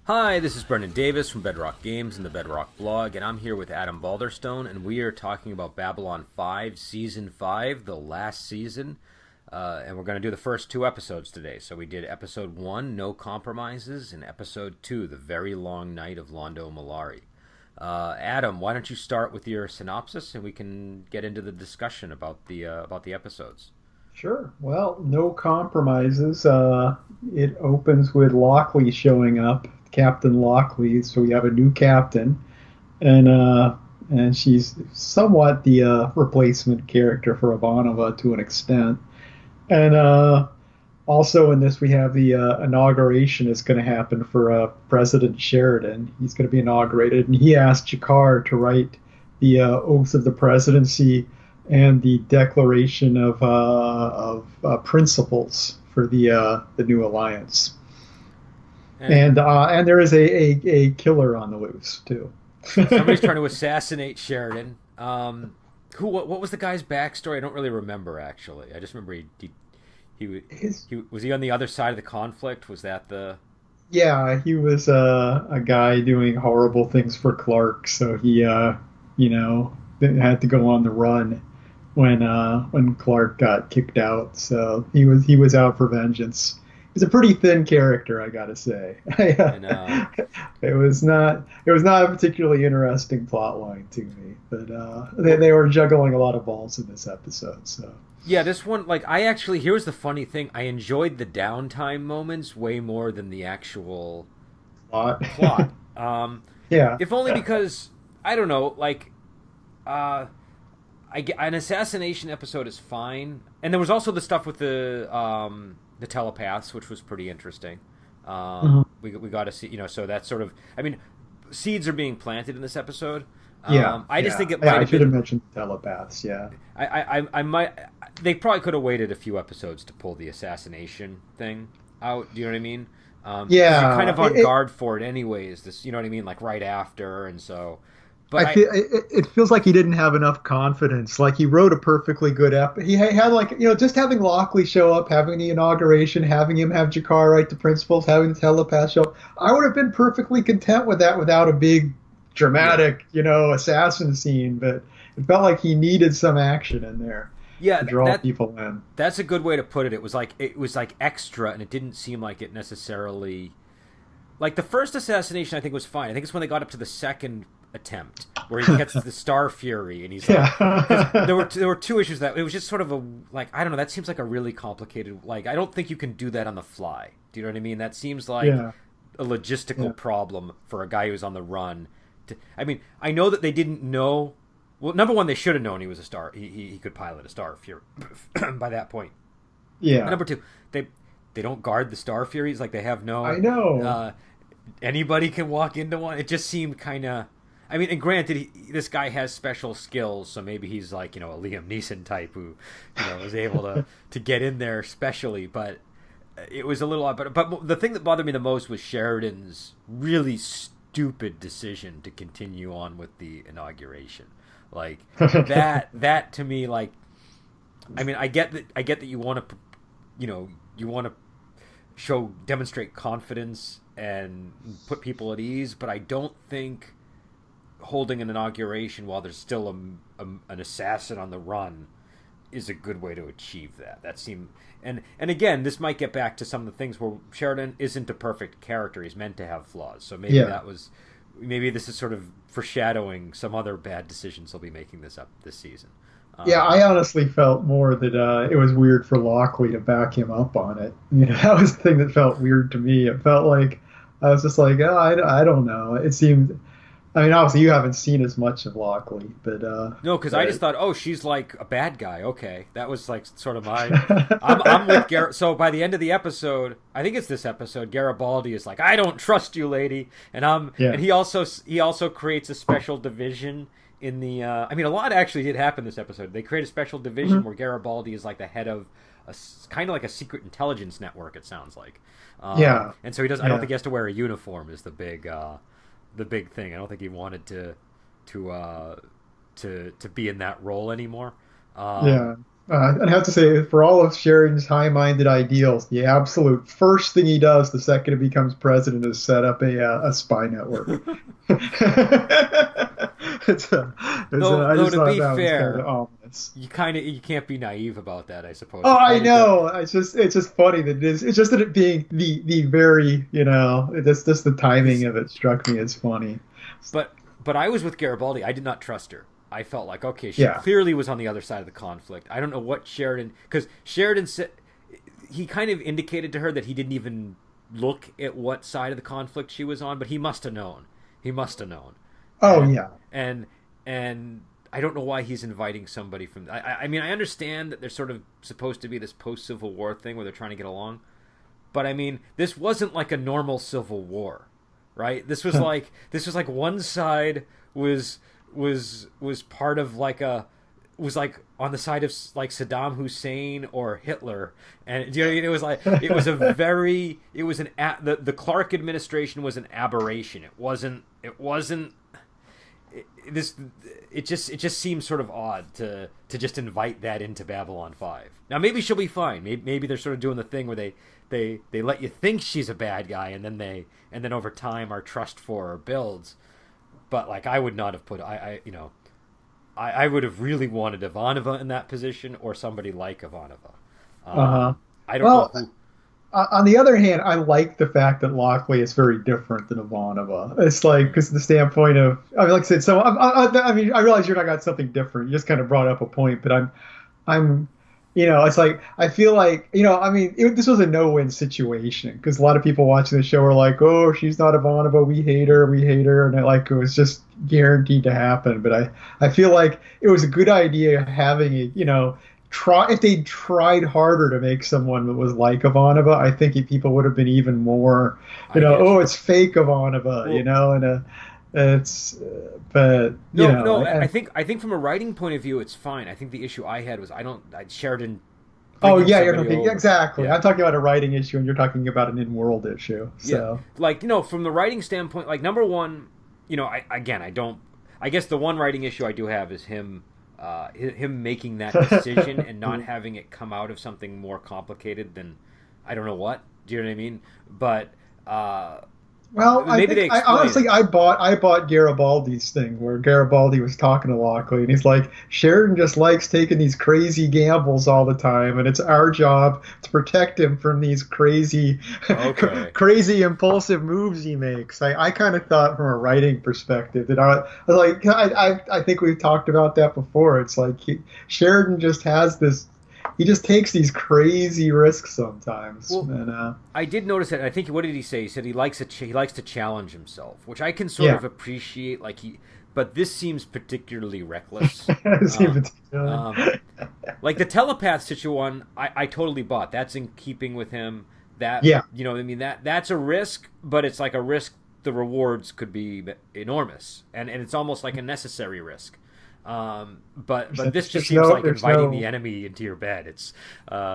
Hi, this is Brendan Davis from Bedrock Games and the Bedrock Blog, and I'm here with Adam Balderstone, and we are talking about Babylon 5, Season 5, the last season, and we're going to do the first two episodes today. So we did Episode 1, No Compromises, and Episode 2, The Very Long Night of Londo Mollari. Adam, why don't you start with your synopsis, and we can get into the discussion about the episodes. Sure. Well, no compromises. It opens with Lockley showing up, Captain Lockley. So we have a new captain, and uh, and she's somewhat the replacement character for Ivanova to an extent. And also in this, we have the inauguration is going to happen for President Sheridan. He's going to be inaugurated, and he asked Jakar to write the oath of the presidency and the declaration of principles for the new alliance. And And there is a killer on the loose too. somebody's trying to assassinate Sheridan. What was the guy's backstory? I don't really remember, actually. I just remember he was he on the other side of the conflict? Was that the... Yeah, he was a guy doing horrible things for Clark, so he had to go on the run when Clark got kicked out. So he was out for vengeance. He's a pretty thin character, I gotta say. And It was not a particularly interesting plot line to me, but they were juggling a lot of balls in this episode. So yeah, this one, like, I actually, here's the funny thing. I enjoyed the downtime moments way more than the actual plot. plot. Yeah, If only because, I don't know, like, an assassination episode is fine. And there was also the stuff with the telepaths, which was pretty interesting. Mhm. We got to see, so that's sort of, I mean, seeds are being planted in this episode. yeah, I just yeah. think it Yeah, might I have should have been. mentioned telepaths. Yeah, I might. They probably could have waited a few episodes to pull the assassination thing out. Do you know what I mean? 'Cause you're kind yeah. of on guard for it anyways. This, you know what I mean? Like right after, and so. But I feel it feels like he didn't have enough confidence. Like he wrote a perfectly good He had like just having Lockley show up, having the inauguration, having him have Jakar write the principles, having the telepath show. I would have been perfectly content with that without a big yeah, dramatic assassin scene. But it felt like he needed some action in there yeah. to draw people in. That's a good way to put it. It was like extra, and it didn't seem like it necessarily. Like the first assassination, I think was fine. I think it's when they got up to the second attempt where he gets the Star Fury, and he's like, 'cause Yeah, there were two issues that it was just sort of a, like, I don't know. That seems like a really complicated. Like, I don't think you can do that on the fly. Do you know what I mean? That seems like yeah, a yeah. logistical problem for a guy who's on the run. I mean, I know that they didn't know. Well, number one, they should have known he was a star. He could pilot a Star Fury by that point. And Yeah. number two, they don't guard the Star Furies. Like, they have I no. know. Uh, Anybody can walk into one. It just seemed kind of. I mean, and granted, this guy has special skills, so maybe he's like, a Liam Neeson type who, was able to get in there specially. But it was a little odd. But the thing that bothered me the most was Sheridan's really stupid decision to continue on with the inauguration. Like that to me, like, I mean, I get that you want to, you want to demonstrate confidence and put people at ease, but I don't think holding an inauguration while there's still an assassin on the run is a good way to achieve that. That seemed, and again, this might get back to some of the things where Sheridan isn't a perfect character. He's meant to have flaws. So Yeah. maybe this is sort of foreshadowing some other bad decisions he'll be making this season. Yeah, Um, I honestly felt more that it was weird for Lockley to back him up on it. That was the thing that felt weird to me. It felt like I was just like, oh, I don't know. It seemed, I mean, obviously you haven't seen as much of Lockley, No, because I just but thought, oh, she's like a bad guy. Okay, that was like sort of my. I'm with Garrett. So by the end of the episode, I think it's this episode, Garibaldi is like, I don't trust you, lady, and yeah, he also creates a special division in the. I mean, a lot actually did happen this episode. They create a special division Mhm. where Garibaldi is like the head of kind of like a secret intelligence network. It sounds like, yeah, and so he does. I don't yeah, think he has to wear a uniform. Is the big thing. I don't think he wanted to to be in that role anymore. Um, yeah. I'd have to say, for all of Sheridan's high-minded ideals, the absolute first thing he does the second he becomes president is set up a spy network. it's a, I Though just to thought be that was kind fair, of ominous. you can't be naive about that, I suppose. Oh, It I kind of does. know. It's just funny that it's just that it being the very it's just the timing of it struck me as funny. But I was with Garibaldi. I did not trust her. I felt like, okay, she Yeah. clearly was on the other side of the conflict. I don't know what Sheridan, because Sheridan said he kind of indicated to her that he didn't even look at what side of the conflict she was on, but he must have known. He must have known. Oh And yeah. and I don't know why he's inviting somebody from. I mean, I understand that there's sort of supposed to be this post Civil War thing where they're trying to get along, but I mean, this wasn't like a normal Civil War, right? This was like one side was part of like a was like on the side of like Saddam Hussein or Hitler, and you know, it was like it was the Clark administration was an aberration. It wasn't this it just seems sort of odd to just invite that into Babylon 5. Now maybe she'll be fine. Maybe they're sort of doing the thing where they let you think she's a bad guy, and then over time our trust for her builds. But like I would not have put I would have really wanted Ivanova in that position or somebody like Ivanova. Uh-huh. I don't know Well, who. on the other hand, I like the fact that Lockley is very different than Ivanova. It's like, because the standpoint of, I mean, like I said, so I mean, I realize you're not got something different. You just kind of brought up a point, but I'm, it's like I feel like, I mean, this was a no-win situation because a lot of people watching the show are like, oh, she's not Ivanova, we hate her, and it was just guaranteed to happen. But I feel like it was a good idea having it, try if they tried harder to make someone that was like Ivanova, I think people would have been even more, I guess. oh, it's fake Ivanova, Well, and it's, but no. I think from a writing point of view, it's fine. I think the issue I had was Sheridan oh bringing yeah, you're somebody talking over. exactly. Yeah, I'm talking about a writing issue, and you're talking about an in-world issue. yeah. So Like from the writing standpoint, like number one, I don't. I guess the one writing issue I do have is him making that decision and not having it come out of something more complicated than I don't know what. Do you know what I mean? But well, I maybe they think I explain honestly it. I bought Garibaldi's thing where Garibaldi was talking to Lockley and he's like, Sheridan just likes taking these crazy gambles all the time, and it's our job to protect him from these crazy, Okay. crazy impulsive moves he makes. I kind of thought from a writing perspective that I was like, I think we've talked about that before. It's like Sheridan just has this. He just takes these crazy risks sometimes, Well, and I did notice that. I think what did he say? He said he likes to challenge himself, which I can sort yeah. of appreciate. But this seems particularly reckless. In Um, particular. like the telepath situation, I totally bought. That's in keeping with him. That Yeah. I mean that's a risk, but it's like a risk. The rewards could be enormous, and it's almost like a necessary risk. But this just seems like There's inviting no, the enemy into your bed. It's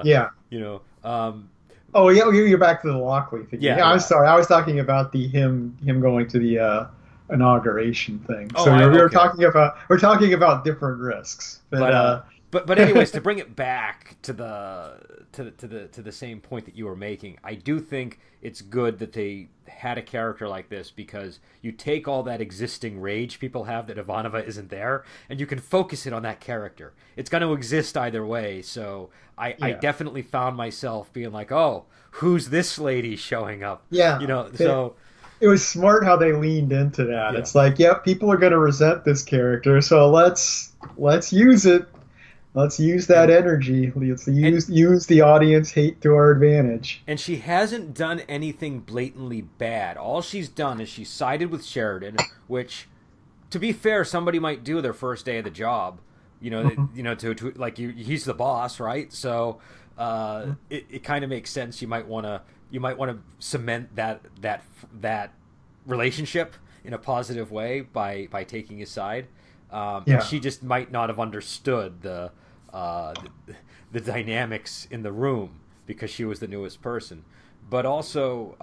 yeah. you know um, Oh, yeah, you're back to the Lockley thing. yeah, Yeah, I'm yeah. sorry. I was talking about the him going to the inauguration thing. Oh, So we were okay. talking about different risks. But But but anyways, to bring it back to the same point that you were making, I do think it's good that they had a character like this because you take all that existing rage people have that Ivanova isn't there, and you can focus it on that character. It's going to exist either way. So I yeah, definitely found myself being like, oh, who's this lady showing up? yeah. So It was smart how they leaned into that. yeah. It's like, yep, people are going to resent this character, so let's use it. Let's use that And energy. Let's and use the audience hate to our advantage. And she hasn't done anything blatantly bad. All she's done is she sided with Sheridan, which, to be fair, somebody might do their first day of the job. To like he's the boss, right? So it kind of makes sense. You might want to cement that relationship in a positive way by taking his side. And Yeah, she just might not have understood uh, the dynamics in the room because she was the newest person. But also,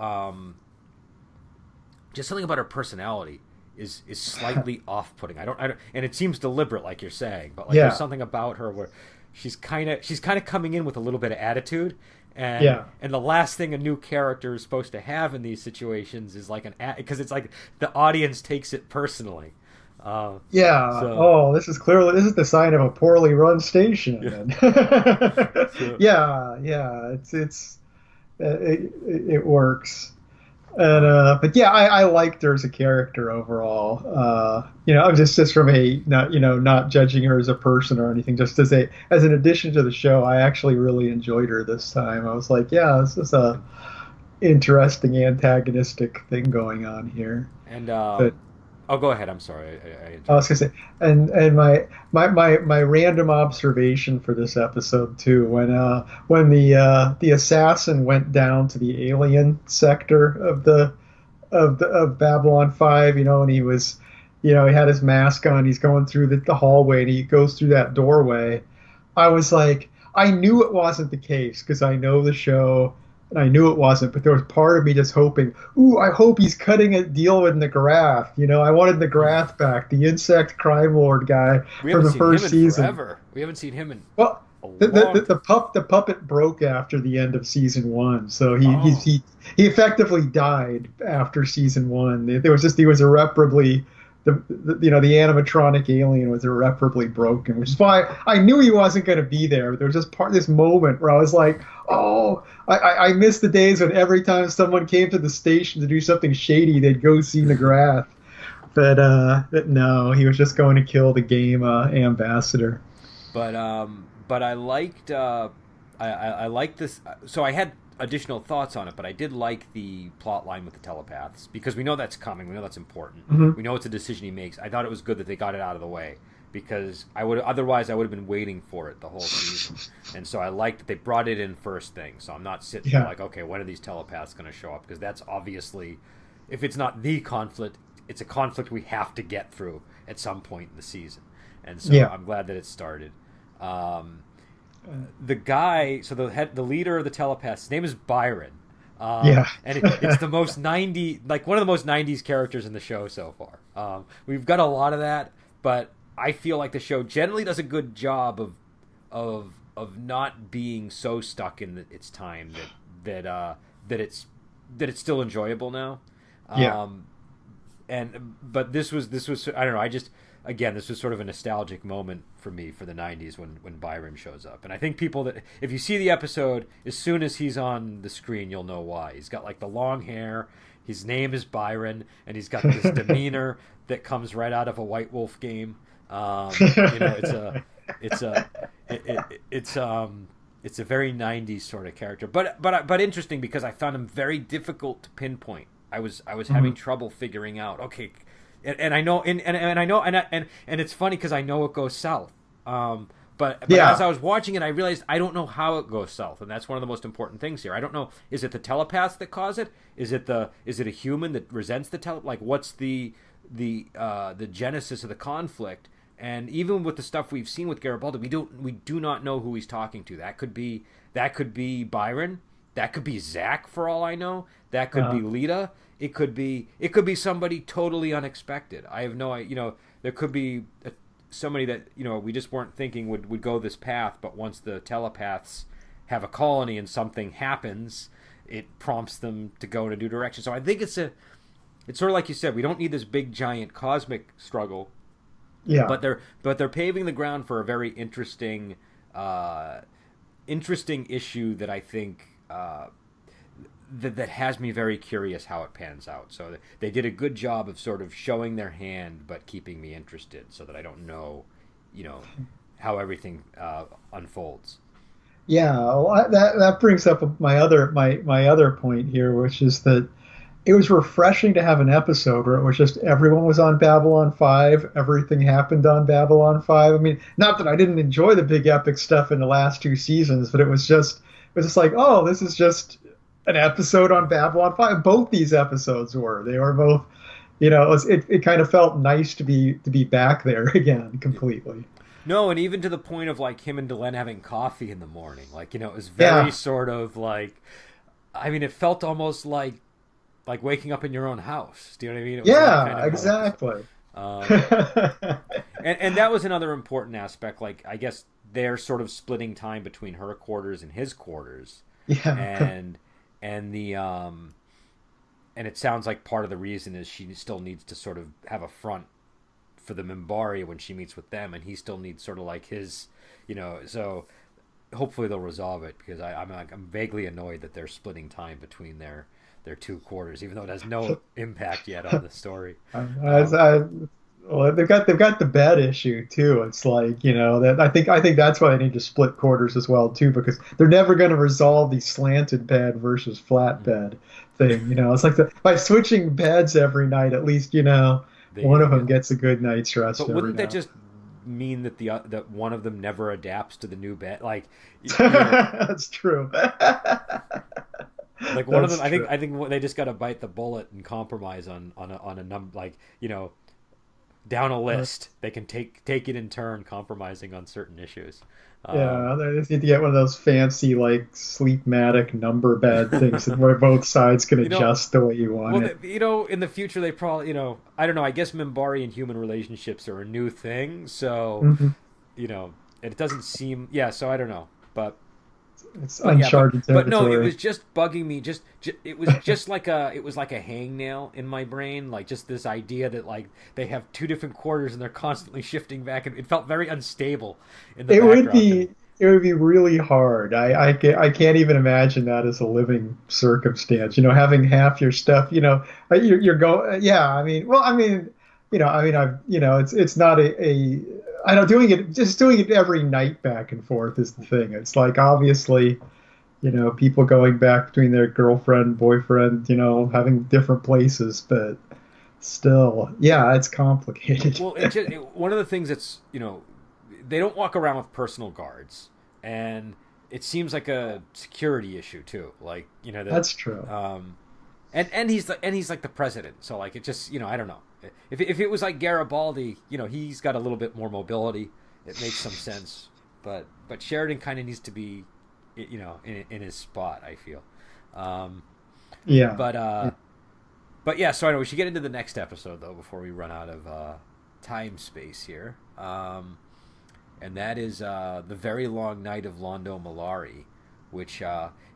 just something about her personality is slightly off-putting. I don't, and it seems deliberate, like you're saying. But like, there's yeah. something about her where she's kind of coming in with a little bit of attitude, and Yeah. and the last thing a new character is supposed to have in these situations is like because it's like the audience takes it personally. Yeah. So Oh, this is the sign of a poorly run station. yeah, so Yeah, yeah. It works. And but yeah, I liked her as a character overall. Just from a not judging her as a person or anything, just as an addition to the show, I actually really enjoyed her this time. I was like, yeah, this is a interesting antagonistic thing going on here. and But oh, go ahead. I'm sorry. I I was interrupted. gonna say, and my random observation for this episode too, when the assassin went down to the alien sector of Babylon 5, and he had his mask on, he's going through the hallway, and he goes through that doorway. I was like, I knew it wasn't the case because I know the show and I knew it wasn't, but there was part of me just hoping, ooh, I hope he's cutting a deal with McGrath. I wanted McGrath back, the insect crime lord guy We from haven't the seen him first in season. forever. We haven't seen him in Well, a the long time. the puppet broke after the end of season one, so Oh, he effectively died after season one. He was irreparably the animatronic alien was irreparably broken, which is why I knew he wasn't going to be there. There was just this moment where I was like, oh, I miss the days when every time someone came to the station to do something shady, they'd go see McGrath. But no, he was just going to kill the game ambassador. but I liked I liked this. So I had additional thoughts on it, but I did like the plot line with the telepaths because we know that's coming. We know that's important. Hmm. We know it's a decision he makes. I thought it was good that they got it out of the way because I would have been waiting for it the whole season. And so I liked that they brought it in first thing. So I'm not sitting there Yeah, like, okay, when are these telepaths going to show up? Because that's obviously, if it's not the conflict, it's a conflict we have to get through at some point in the season. And so yeah, I'm glad that it started. Um, the guy, so the leader of the telepaths, his name is Byron, yeah. and it's the most 90, like one of the most 90s characters in the show so far. We've got a lot of that, but I feel like the show generally does a good job of not being so stuck in its time that it's still enjoyable now. Yeah. But this was I don't know, I just, again, this was sort of a nostalgic moment for me for the 90s when Byron shows up. And I think people that, if you see the episode, as soon as he's on the screen, you'll know why. He's got like the long hair, his name is Byron, and he's got this demeanor that comes right out of a White Wolf game. It's a it's a very 90s sort of character, but interesting because I found him very difficult to pinpoint. I was having Mhm. trouble figuring out. Okay, and I know and I know and it's funny because I know it goes south. But as Yeah. I was watching it, I realized I don't know how it goes south, and that's one of the most important things here. I don't know. Is it the telepaths that cause it? Is it a human that resents the like what's the genesis of the conflict? And even with the stuff we've seen with Garibaldi, we do not know who he's talking to. That could be Byron. That could be Zach for all I know. That could be Uh, Lita. It could be somebody totally unexpected. I have no, there could be somebody that we just weren't thinking would go this path, but once the telepaths have a colony and something happens, it prompts them to go in a new direction. So I think it's sort of like you said, we don't need this big giant cosmic struggle, yeah. but they're paving the ground for a very interesting issue that I think that has me very curious how it pans out. So they did a good job of sort of showing their hand, but keeping me interested, so that I don't know, you know, how everything unfolds. Yeah, well, that brings up my other point here, which is that it was refreshing to have an episode where it was just everyone was on Babylon 5, everything happened on Babylon 5. I mean, not that I didn't enjoy the big epic stuff in the last two seasons, but it was just like, oh, this is just an episode on Babylon 5. Both these episodes were both, it kind of felt nice to be back there again completely. No, and even to the point of like him and Delenn having coffee in the morning, like it was very Yeah, sort of like, I mean, it felt almost like waking up in your own house. Do you know what I mean? It was that kind yeah, of vibe. exactly. Um, and that was another important aspect. Like, I guess they're sort of splitting time between her quarters and his quarters, Yeah. and and the and it sounds like part of the reason is she still needs to sort of have a front for the Mimbari when she meets with them, and he still needs sort of like his, So hopefully they'll resolve it, because I'm vaguely annoyed that they're splitting time between their two quarters, even though it has no impact yet on the story. Um, Well, they've got the bed issue too. It's like, that I think that's why they need to split quarters as well too, because they're never going to resolve the slanted bed versus flat bed thing. It's like by switching beds every night, at least one they, of them gets a good night's rest but every wouldn't that now. just mean that that one of them never adapts to the new bed? Like, That's true. like one of them. That's I think true. I think they just got to bite the bullet and compromise on a number, like, down a Uh, list. They can take it in turn, compromising on certain issues. Um, Yeah, they just need to get one of those fancy like Sleepmatic number bed things where both sides can you know, adjust the way you want well, it. in the future they probably, I don't know. I guess Mimbari and human relationships are a new thing, so Hmm. you know, it doesn't seem, yeah. So I don't know, but It's but yeah, uncharted but no, it territory. was just bugging me. It was just like a hangnail in my brain, like just this idea that like they have two different quarters and they're constantly shifting back, and it felt very unstable in the It would background to me. be it would be really hard. I can't even imagine that as a living circumstance. Having half your stuff. You're going. Yeah, I mean, well, it's not a. I know doing it every night back and forth is the thing. It's like obviously, people going back between their girlfriend, boyfriend, having different places, but still, yeah, it's complicated. Well, one of the things that's, they don't walk around with personal guards, and it seems like a security issue too. Like, that, That's true. and he's like the president, so like it just, I don't know. If it was like Garibaldi, he's got a little bit more mobility. It makes some sense, but Sheridan kind of needs to be, in his spot, I feel. Um, Yeah. but uh, but yeah, so I know we should get into the next episode though before we run out of time space here. And that is the very long night of Londo Mollari, which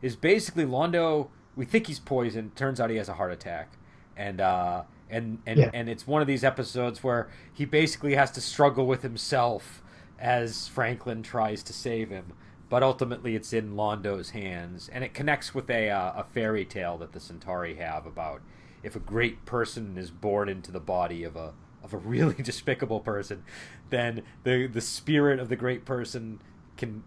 is basically Londo. We think he's poisoned. Turns out he has a heart attack, and Yeah. and it's one of these episodes where he basically has to struggle with himself as Franklin tries to save him. But ultimately, it's in Londo's hands, and it connects with a fairy tale that the Centauri have about if a great person is born into the body of a really despicable person, then the spirit of the great person can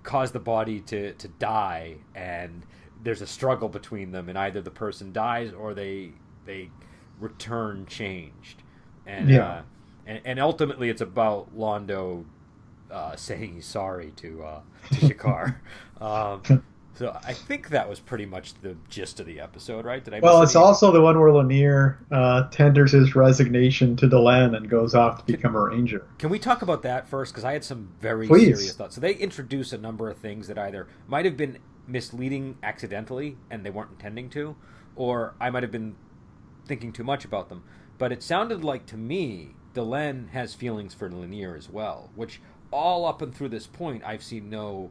cause the body to die, and there's a struggle between them, and either the person dies or they return changed, and Yeah. and ultimately it's about Londo saying he's sorry to Shakar. um, so I think that was pretty much the gist of the episode, right? Did I miss Well, it's any? also the one where Lanier tenders his resignation to Delenn and goes off to Can, become a ranger. can we talk about that first? Because I had some very serious Please. thoughts. So they introduce a number of things that either might have been misleading accidentally and they weren't intending to, or I might have been thinking too much about them. But it sounded like to me Delenn has feelings for Lanier as well, which all up and through this point I've seen no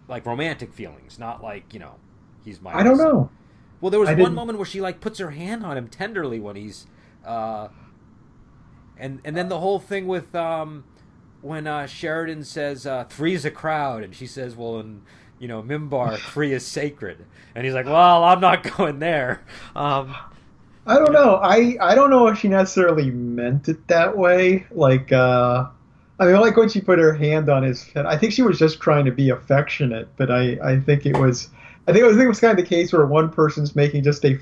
like romantic feelings, not like, he's my I don't only son. know. Well, there was I one didn't. moment where she like puts her hand on him tenderly when he's uh and then the whole thing with when Sheridan says three's a crowd, and she says, well, in Mimbar, three is sacred, and he's like, well, I'm not going there. Um, I don't you know, know. I don't know if she necessarily meant it that way. Like, I mean, like when she put her hand on his head, I think she was just trying to be affectionate. But I think it was, I think it was kind of the case where one person's making just a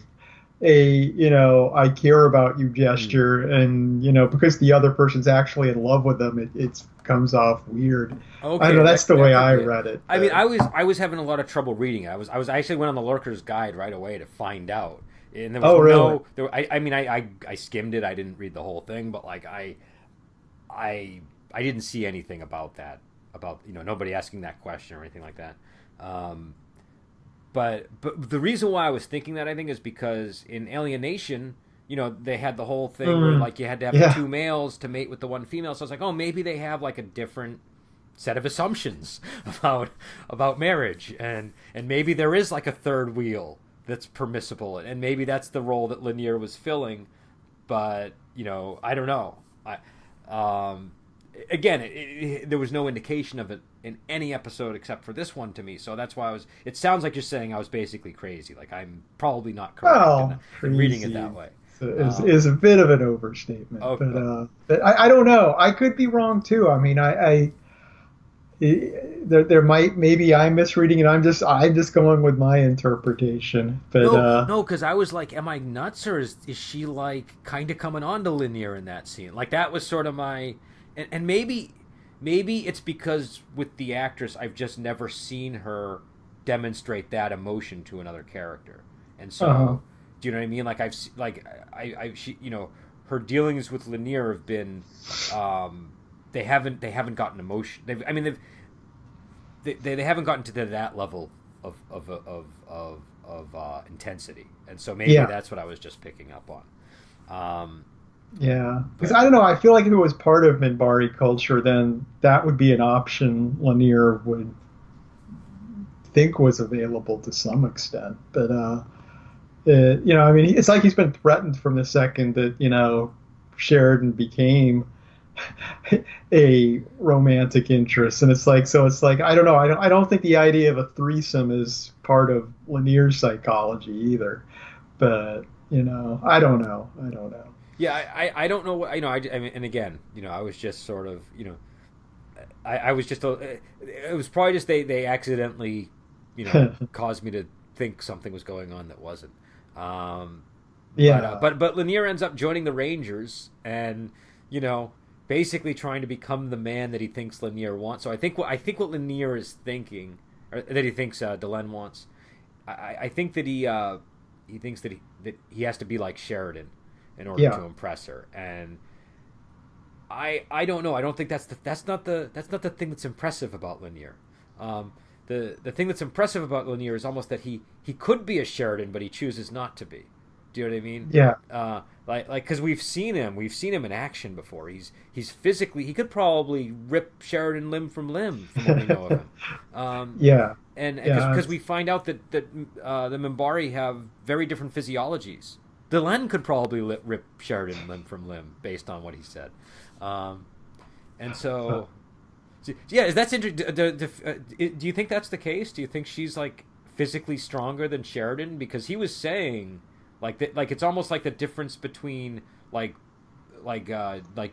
I care about you mm, gesture, and because the other person's actually in love with them, it comes off weird. I don't okay, know. That's the that way could I be it. read it. I mean, I was having a lot of trouble reading it. I actually went on the Lurker's Guide right away to find out, and there was Oh, really? I mean, I skimmed it. I didn't read the whole thing, but like I I didn't see anything about that, about nobody asking that question or anything like that. Um, but the reason why I was thinking that, I think, is because in Alienation, they had the whole thing where like you had to have the Yeah. two males to mate with the one female. So I was like, oh, maybe they have like a different set of assumptions about marriage, and maybe there is like a third wheel that's permissible, and maybe that's the role that Lanier was filling. But I don't know. Again, there was no indication of it in any episode except for this one to me. So that's why it sounds like you're saying I was basically crazy. Like I'm probably not correct Well, in reading it that way. Is a bit of an overstatement, Okay. but I don't know. I could be wrong too. I mean, there might maybe I'm misreading it. I'm just going with my interpretation. But No, because I was like, am I nuts, or is she like kind of coming on to Lanier in that scene? Like that was sort of my, and maybe it's because with the actress I've just never seen her demonstrate that emotion to another character, and so uh do you know what I mean? Like she her dealings with Lanier have been they haven't gotten emotion. They haven't gotten to that level of intensity, and so maybe yeah, that's what I was just picking up on. yeah. Because But I don't know. I feel like if it was part of Minbari culture, then that would be an option Lanier would think was available to some extent. But I mean, it's like he's been threatened from the second that Sheridan became a romantic interest, and it's like I don't know. I don't think the idea of a threesome is part of Lanier's psychology either. But I don't know. I don't know. yeah, I don't know what I mean, and again, I was just sort of I was just it was probably just they accidentally caused me to think something was going on that wasn't. Yeah, But Lanier ends up joining the Rangers, and basically trying to become the man that he thinks Lanier wants. So I think what Lanier is thinking, or that he thinks Delenn wants, I think that he thinks that he has to be like Sheridan in order yeah, to impress her, and I don't know. I don't think that's not the thing that's impressive about Lanier. The thing that's impressive about Lanier is almost that he could be a Sheridan, but he chooses not to be. Do you know what I mean? yeah. Like because we've seen him in action before. He's physically, he could probably rip Sheridan limb from limb from what we know of him. Yeah, And yeah, because we find out that the Minbari have very different physiologies. Delenn could probably rip Sheridan limb from limb based on what he said. And so, yeah, is that's interesting. Do you think that's the case? Do you think she's like physically stronger than Sheridan? Because he was saying like it's almost like the difference between like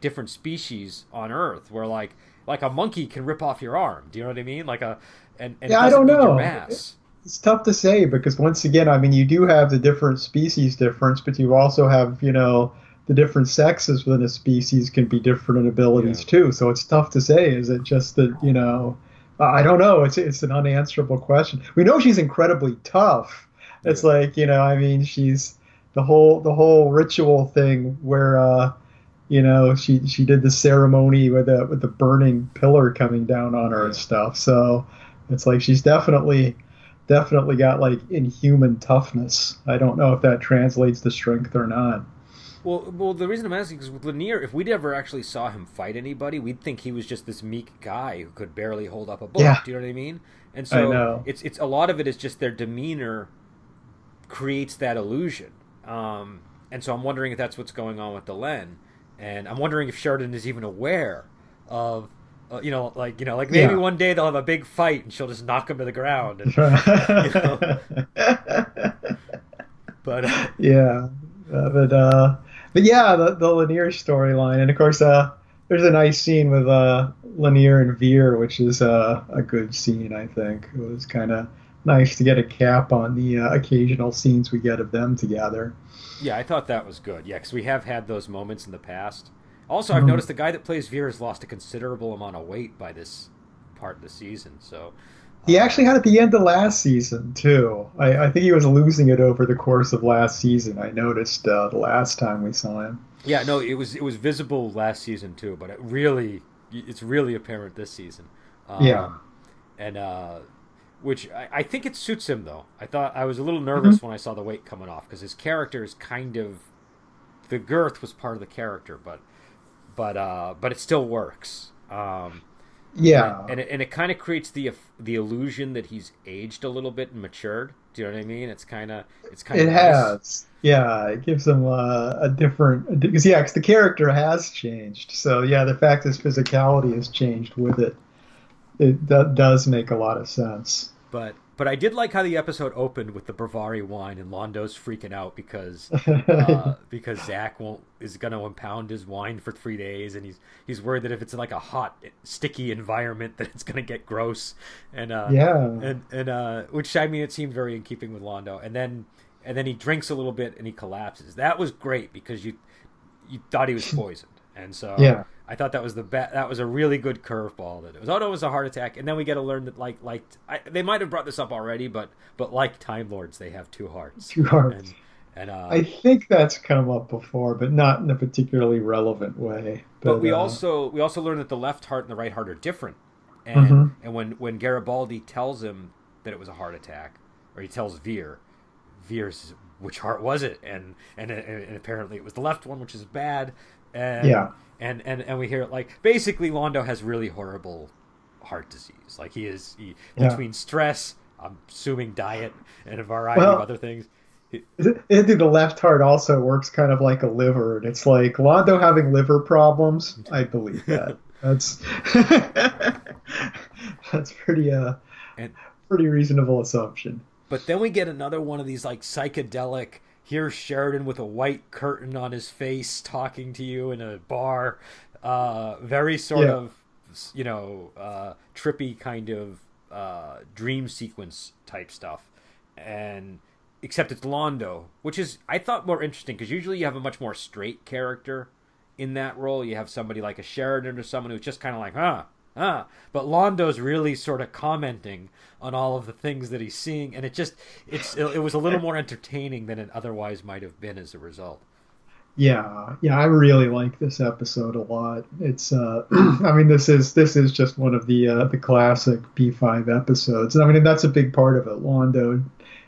different species on Earth, where like a monkey can rip off your arm. Do you know what I mean? And it yeah. I doesn't don't need your know. mass. It's tough to say because once again, I mean, you do have the different species difference, but you also have, the different sexes within a species can be different in Yeah. abilities too. So it's tough to say. Is it just that, I don't know. It's an unanswerable question. We know she's incredibly tough. It's Yeah. like, I mean, she's the whole ritual thing where she did the ceremony with the burning pillar coming down on her and Yeah. stuff. So it's like she's definitely got like inhuman toughness. I don't know if that translates to strength or not. Well, the reason I'm asking is with Lanier, if we'd ever actually saw him fight anybody, we'd think he was just this meek guy who could barely hold up a book. Yeah, Do you know what I mean? And I so know. it's a lot of it is just their demeanor creates that illusion. And so I'm wondering if that's what's going on with Delenn, and I'm wondering if Sheridan is even aware of, like maybe Yeah. one day they'll have a big fight and she'll just knock him to the ground, and you know, but Yeah, but yeah, the Lanier storyline, and of course, there's a nice scene with Lanier and Veer, which is a good scene. I think it was kind of nice to get a cap on the occasional scenes we get of them together. yeah, I thought that was good. Yeah, because we have had those moments in the past. Also, I've Mhm. noticed the guy that plays Veer has lost a considerable amount of weight by this part of the season. So, He uh, actually had at the end of last season too. I think he was losing it over the course of last season. I noticed the last time we saw him. yeah, no, it was visible last season too, but it's really apparent this season. Yeah. Um, and which I think it suits him though. I thought I was a little Hmm. nervous when I saw the weight coming off because his character is kind of the girth was part of the character, but it still works. Yeah, And it kind of creates the illusion that he's aged a little bit and matured. Do you know what I mean? It's kind of it nice. has. Yeah, it gives him a different because yeah, 'cause the character has changed. So yeah, the fact his physicality has changed with it, does make a lot of sense. But I did like how the episode opened with the Bravari wine and Londo's freaking out because Zach won't is going to impound his wine for 3 days, and he's worried that if it's in like a hot, sticky environment that it's going to get gross, Yeah, which I mean it seemed very in keeping with Londo, and then he drinks a little bit and he collapses. That was great because you thought he was poisoned, and so yeah. I thought that was that was a really good curveball. That it was, oh no, it was a heart attack, and then we get to learn that they might have brought this up already, but like Time Lords, they have two hearts, Two and hearts. and I think that's come up before, but not in a particularly relevant way. but But we also learned that the left heart and the right heart are different, and mhm. and when Garibaldi tells him that it was a heart attack, or he tells Veer says, which heart was it? And apparently it was the left one, which is bad. And Yeah, and we hear it like basically Londo has really horrible heart disease. Like yeah. between stress, I'm assuming diet, and a variety of Well, other things. He- the left heart also works kind of like a liver, and it's like Londo having liver problems. I believe that. That's that's and pretty reasonable assumption. But then we get another one of these like psychedelic. Here's Sheridan with a white curtain on his face talking to you in a bar. Very sort Yeah, of, trippy kind of dream sequence type stuff. And except it's Londo, which is, I thought, more interesting because usually you have a much more straight character in that role. You have somebody like a Sheridan or someone who's just kind of like, but Londo's really sort of commenting on all of the things that he's seeing, and it was a little more entertaining than it otherwise might have been as a result. yeah, yeah. I really like this episode a lot. It's I mean, this is just one of the classic P5 episodes, and I mean that's a big part of it. Londo,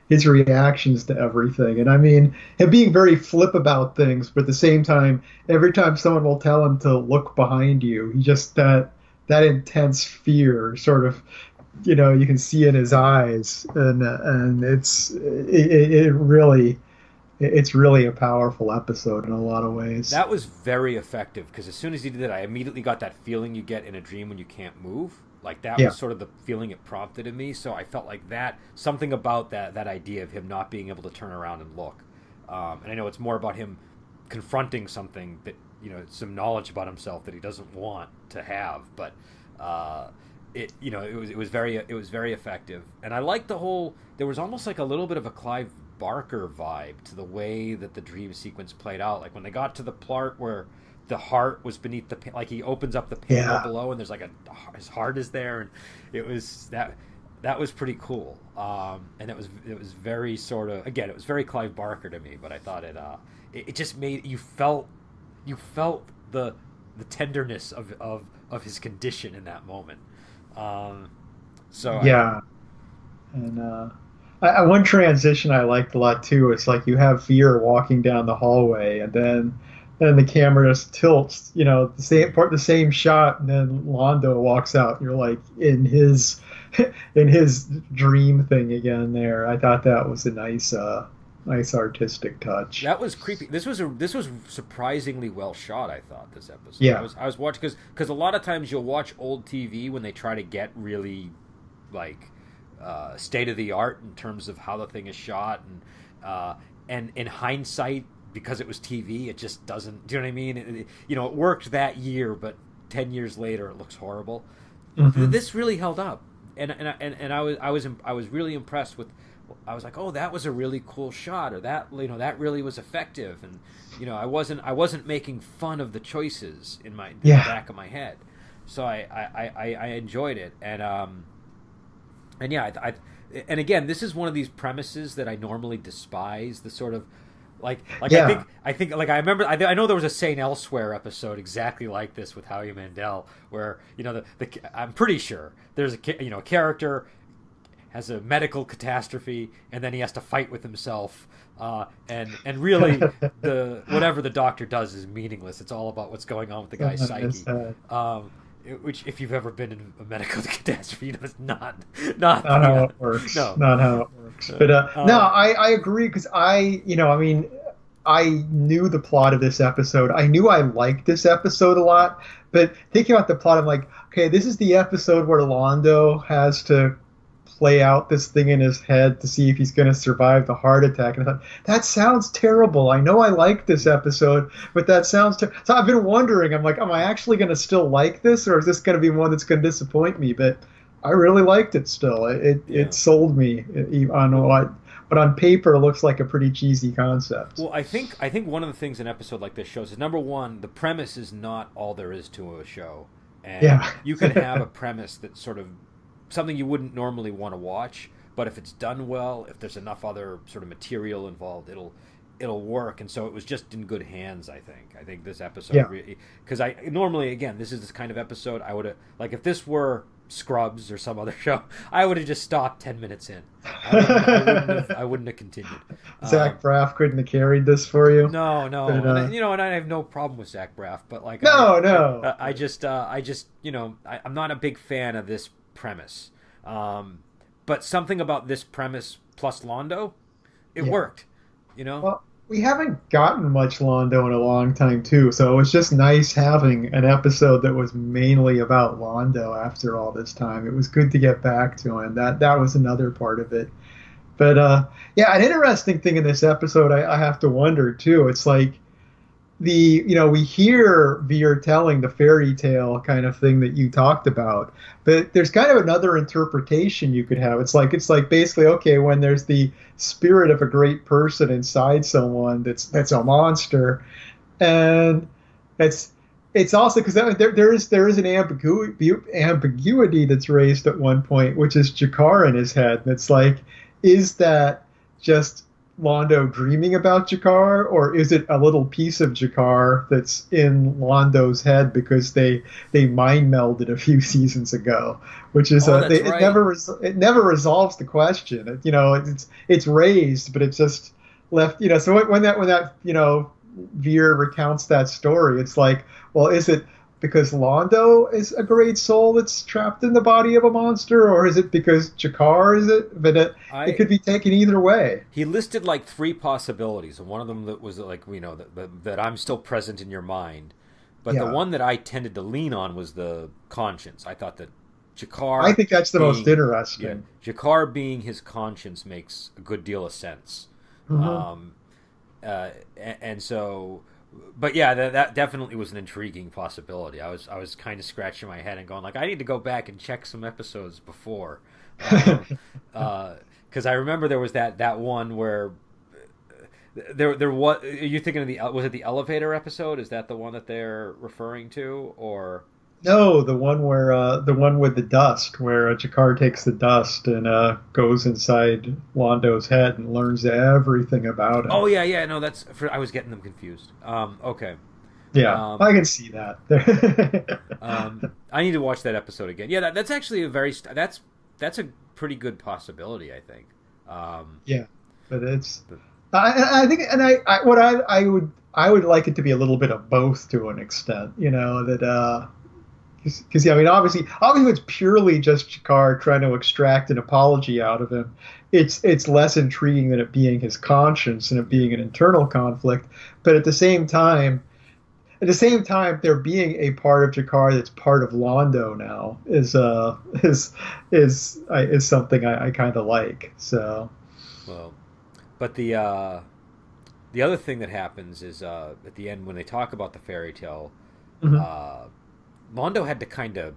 his reactions to everything, and I mean him being very flip about things, but at the same time, every time someone will tell him to look behind you, he just that intense fear sort of you can see in his eyes, and it's really a powerful episode in a lot of ways. That was very effective because as soon as he did that, I immediately got that feeling you get in a dream when you can't move. Like that Yeah, was sort of the feeling it prompted in me. So I felt like that something about that idea of him not being able to turn around and look. And I know it's more about him confronting something that some knowledge about himself that he doesn't want to have, but uh, it was very effective, and I liked the whole. There was almost like a little bit of a Clive Barker vibe to the way that the dream sequence played out. Like when they got to the part where the heart was beneath like he opens up the panel yeah, below, and there's like his heart is there, and it was that was pretty cool. And it was very sort of, again, it was very Clive Barker to me, but I thought it just made you felt the tenderness of his condition in that moment. Um, so yeah. And one transition I liked a lot too is like you have Veer walking down the hallway, and then the camera just tilts, the same shot, and then Londo walks out, and you're like in his in his dream thing again. There, I thought that was a nice artistic touch. that was creepy. This was surprisingly well shot. I thought this episode. I Yeah, was I was watching because a lot of times you'll watch old TV when they try to get really like state of the art in terms of how the thing is shot, and in hindsight, because it was TV, it just doesn't. Do you know what I mean? It worked that year, but 10 years later, it looks horrible. hmm This really held up, and I was really impressed with. I was like, oh, that was a really cool shot, or that really was effective, and I wasn't making fun of the choices in the yeah, back of my head, so I enjoyed it, and yeah, and again, this is one of these premises that I normally despise. The sort of like yeah, I think like I remember I know there was a Saint Elsewhere episode exactly like this with Howie Mandel where I'm pretty sure there's a character has a medical catastrophe, and then he has to fight with himself. And really, the whatever the doctor does is meaningless. It's all about what's going on with the guy's psyche. Which, if you've ever been in a medical catastrophe, you know it's not how it works. No, not how it works. But no, I agree because I mean, I knew the plot of this episode. I knew I liked this episode a lot. But thinking about the plot, I'm like, okay, this is the episode where Londo has to play out this thing in his head to see if he's going to survive the heart attack. And I thought, that sounds terrible. I know I like this episode, but that sounds terrible. So I've been wondering, I'm like, am I actually going to still like this, or is this going to be one that's going to disappoint me? But I really liked it still. It sold me on what on paper looks like a pretty cheesy concept. Well, I think one of the things an episode like this shows is, number one, the premise is not all there is to a show. And you can have a premise that's sort of something you wouldn't normally want to watch, but if it's done well, if there's enough other sort of material involved, it'll work. And so it was just in good hands, I think. I think this episode really, because I normally, again, this is this kind of episode I would have, like, if this were Scrubs or some other show, I would have just stopped 10 minutes in. I wouldn't have continued. Zach Braff couldn't have carried this for you. No, but, and I have no problem with Zach Braff, but like, I just, I'm not a big fan of this premise. But something about this premise plus Londo, it worked. Well, we haven't gotten much Londo in a long time too, so it was just nice having an episode that was mainly about Londo after all this time. It was good to get back to him. That was another part of it. But an interesting thing in this episode, I have to wonder too. It's like we hear Veer telling the fairy tale kind of thing that you talked about, but there's kind of another interpretation you could have. It's like basically, okay, when there's the spirit of a great person inside someone that's a monster, and it's also because there is an ambiguity that's raised at one point, which is Jakar in his head, and it's like, is that just Londo dreaming about Jakar, or is it a little piece of Jakar that's in Londo's head because they mind melded a few seasons ago? Which is right. it never resolves the question. It's raised, but it's just left. So when that Veer recounts that story, it's like, well, is it because Londo is a great soul that's trapped in the body of a monster, or is it because Jakar is it? But it could be taken either way. He listed like 3 possibilities, and one of them that was like, that I'm still present in your mind. But the one that I tended to lean on was the conscience. I thought that Jakar... I think that's the most interesting. Yeah, Jakar being his conscience makes a good deal of sense. Mm-hmm. And so... But yeah, that definitely was an intriguing possibility. I was kind of scratching my head and going like, I need to go back and check some episodes before, because I remember there was that one where there was. Are you thinking of was it the elevator episode? Is that the one that they're referring to, or? No, the one with the dust, where Jakar takes the dust and goes inside Londo's head and learns everything about him. Oh yeah, no, I was getting them confused. Okay. Yeah, I can see that. I need to watch that episode again. Yeah, that's actually that's a pretty good possibility, I think. Yeah, but it's. I think, and I would like it to be a little bit of both to an extent. Because obviously it's purely just Jakar trying to extract an apology out of him. It's less intriguing than it being his conscience and it being an internal conflict. But at the same time, there being a part of Jakar that's part of Londo now is something I kind of like. So, well, but the other thing that happens is at the end when they talk about the fairy tale. Mm-hmm. Londo had to kind of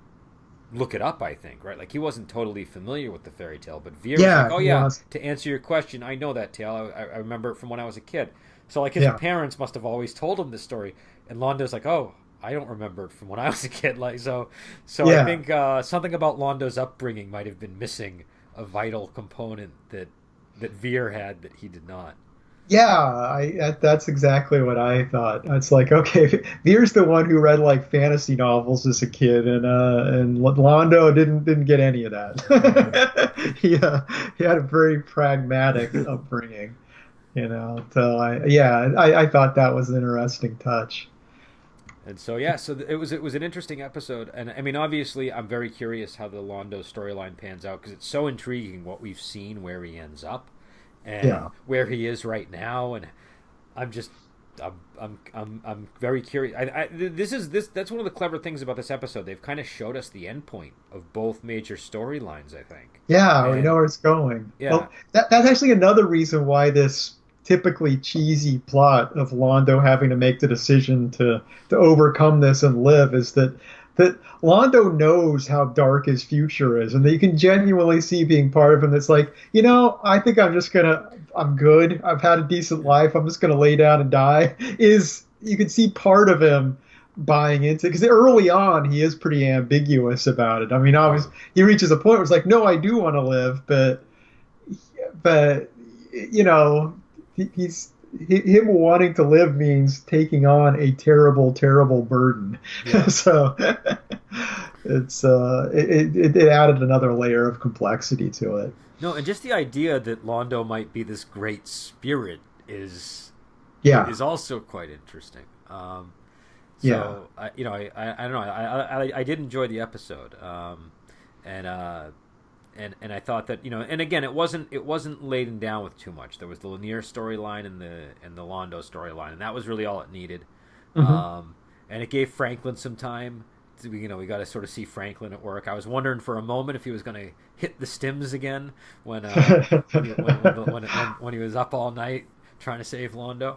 look it up, I think, right? Like, he wasn't totally familiar with the fairy tale, but Veer was like, oh, yeah, to answer your question, I know that tale. I remember it from when I was a kid. So, like, his parents must have always told him this story. And Londo's like, oh, I don't remember it from when I was a kid. Like, so I think something about Londo's upbringing might have been missing a vital component that Veer had that he did not. Yeah, that's exactly what I thought. It's like, okay, Veer's the one who read like fantasy novels as a kid, and Londo didn't get any of Mhm. that. He had a very pragmatic upbringing, you know. So I thought that was an interesting touch. And so yeah, so it was an interesting episode, and I mean obviously I'm very curious how the Londo storyline pans out because it's so intriguing what we've seen, where he ends up, and Yeah. where he is right now, and I'm just I'm very curious. This that's one of the clever things about this episode. They've kind of showed us the end point of both major storylines, I think, Yeah, we know and where it's going. yeah, Well, that's actually another reason why this typically cheesy plot of Londo having to make the decision to overcome this and live is that Londo knows how dark his future is, and that you can genuinely see being part of him. That's like, I think I'm good. I've had a decent yeah, life. I'm just gonna lay down and die. Is you can see part of him buying into because early on he is pretty ambiguous about it. I mean, yeah. obviously he reaches a point where it's like, no, I do want to live, but he's him wanting to live means taking on a terrible, terrible burden. Yeah. So it added another layer of complexity to it. No, and just the idea that Londo might be this great spirit is Yeah, is also quite interesting. yeah, So I don't know. I did enjoy the episode, and and I thought that and again it wasn't laden down with too much. There was the Lanier storyline and the Londo storyline, and that was really all it needed. hmm And it gave Franklin some time. We got to sort of see Franklin at work. I was wondering for a moment if he was going to hit the stims again when he was up all night trying to save Londo.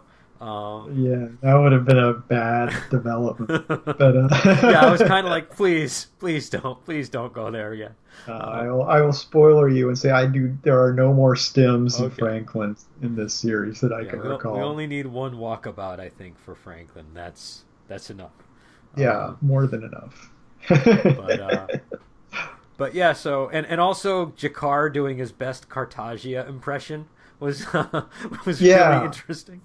Yeah, that would have been a bad development. But Yeah, I was kind of like, please don't go there again. Um, I will spoiler you and say I do. There are no more stems of okay, Franklin in this series that I yeah, can we recall. only need one walkabout, I think, for Franklin. That's enough. Yeah, Um, more than enough. but uh, but yeah, so and also Jakar doing his best Cartagia impression was was really Yeah, interesting.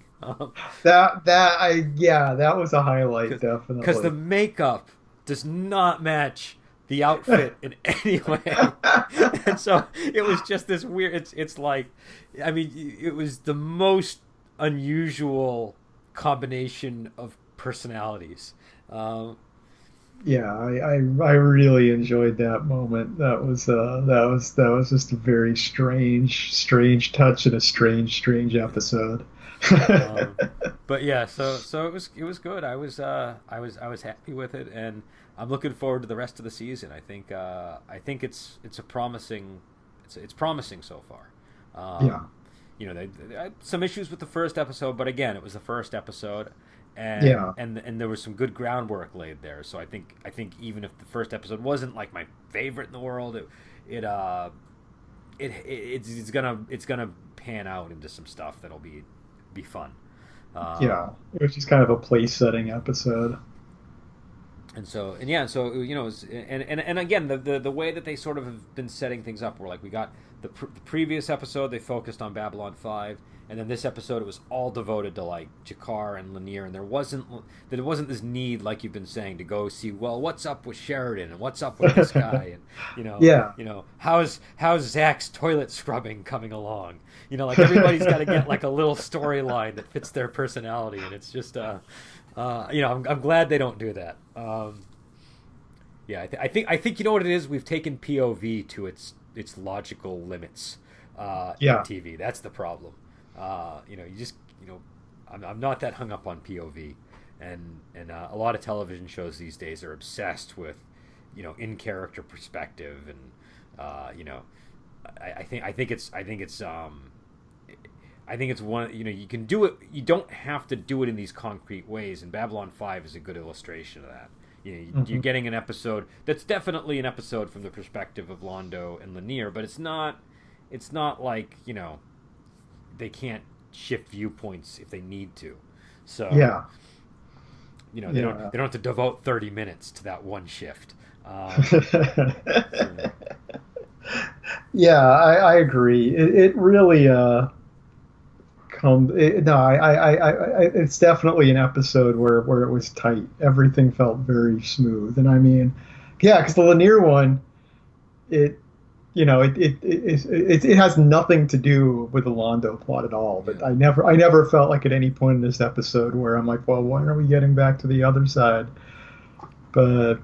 that was a highlight, Because the definitely. makeup does not match the outfit in any way, and so it was just this weird. It's like, I mean, it was the most unusual combination of personalities. Um, Yeah, I really enjoyed that moment. That was just a very strange touch in a strange episode. um, but yeah, so it was good. I was happy with it, and I'm looking forward to the rest of the season. I think it's a promising it's promising so far. Yeah, They had some issues with the first episode, but again, it was the first episode, and yeah, and there was some good groundwork laid there. So I think even if the first episode wasn't like my favorite in the world, it uh it's gonna pan out into some stuff that'll be fun. yeah. Um, It was just kind of a place setting episode. and again, the way that they sort of have been setting things up, where like we got the previous episode, they focused on Babylon 5, and then this episode it was all devoted to like Jakar and Lanier, and there wasn't this need, like you've been saying, to go see, well, what's up with Sheridan and what's up with this guy, and Yeah. how's Zach's toilet scrubbing coming along, like everybody's got to get like a little storyline that fits their personality, and it's just I'm glad they don't do that. Yeah, I think you know what it is. We've taken POV to its logical limits in Yeah. TV. That's the problem. You just I'm not that hung up on POV, and a lot of television shows these days are obsessed with in character perspective, and I think it's one. You can do it. You don't have to do it in these concrete ways. And Babylon 5 is a good illustration of that. You're hmm getting an episode that's definitely an episode from the perspective of Londo and Lanier, but it's not. It's not like they can't shift viewpoints if they need to. So Yeah. they don't have to devote 30 minutes to that one shift. Um, so, Yeah, I agree. It really No, it's definitely an episode where it was tight. Everything felt very smooth, and I mean, yeah, because the Lanier one, it it has nothing to do with the Londo plot at all. But Yeah. I never felt like at any point in this episode where I'm like, well, when are we getting back to the other side? But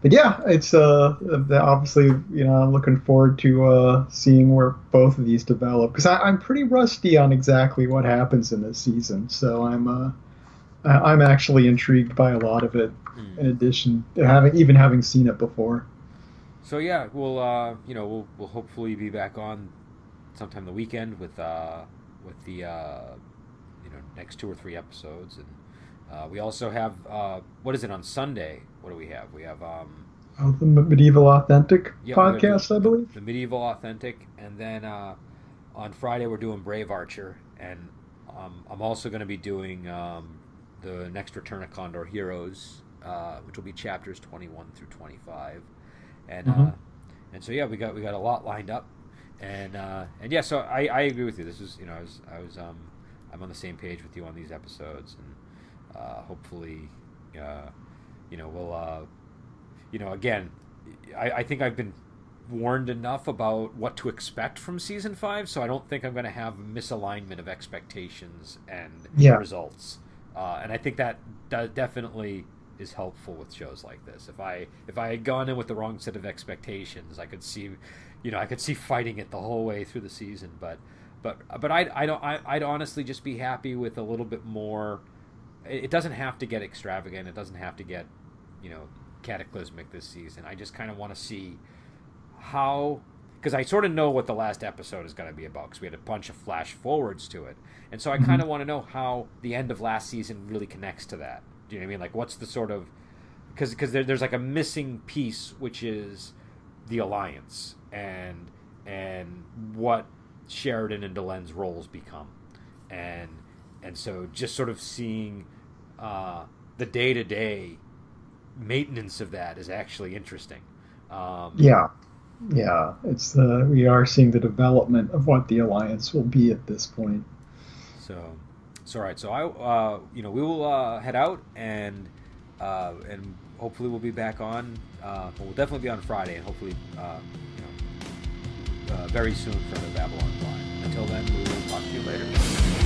but yeah, it's obviously I'm looking forward to seeing where both of these develop because I'm pretty rusty on exactly what happens in this season. So I'm actually intrigued by a lot of it. Mm. In addition to having seen it before. So yeah, we'll hopefully be back on sometime the weekend with the next 2 or 3 episodes, and we also have what is it on Sunday? What do we have? We have Oh, the Medieval Authentic yeah, we have podcast, I believe. the medieval authentic, and then on Friday we're doing Brave Archer, and I'm also going to be doing the next Return of Condor Heroes, which will be chapters 21 through 25, and Hmm. and so yeah, we got a lot lined up, and yeah, so I agree with you. This is I'm on the same page with you on these episodes, and hopefully we'll again, I think I've been warned enough about what to expect from season 5, so I don't think I'm going to have misalignment of expectations and Yeah. results. And I think that definitely is helpful with shows like this. If I had gone in with the wrong set of expectations, I could see fighting it the whole way through the season. But I'd honestly just be happy with a little bit more. It doesn't have to get extravagant. It doesn't have to get cataclysmic this season. I just kind of want to see how, because I sort of know what the last episode is going to be about because we had a bunch of flash forwards to it, and so I kind Hmm. of want to know how the end of last season really connects to that. Do you know what I mean? Like, what's the sort of, there's like a missing piece, which is the alliance and what Sheridan and Delen's roles become, and so just sort of seeing the day to day maintenance of that is actually interesting. Yeah. Yeah. It's we are seeing the development of what the alliance will be at this point. So all right. So we will head out and hopefully we'll be back on. We'll definitely be on Friday, and hopefully very soon for the Babylon Prime. Until then, we will talk to you later.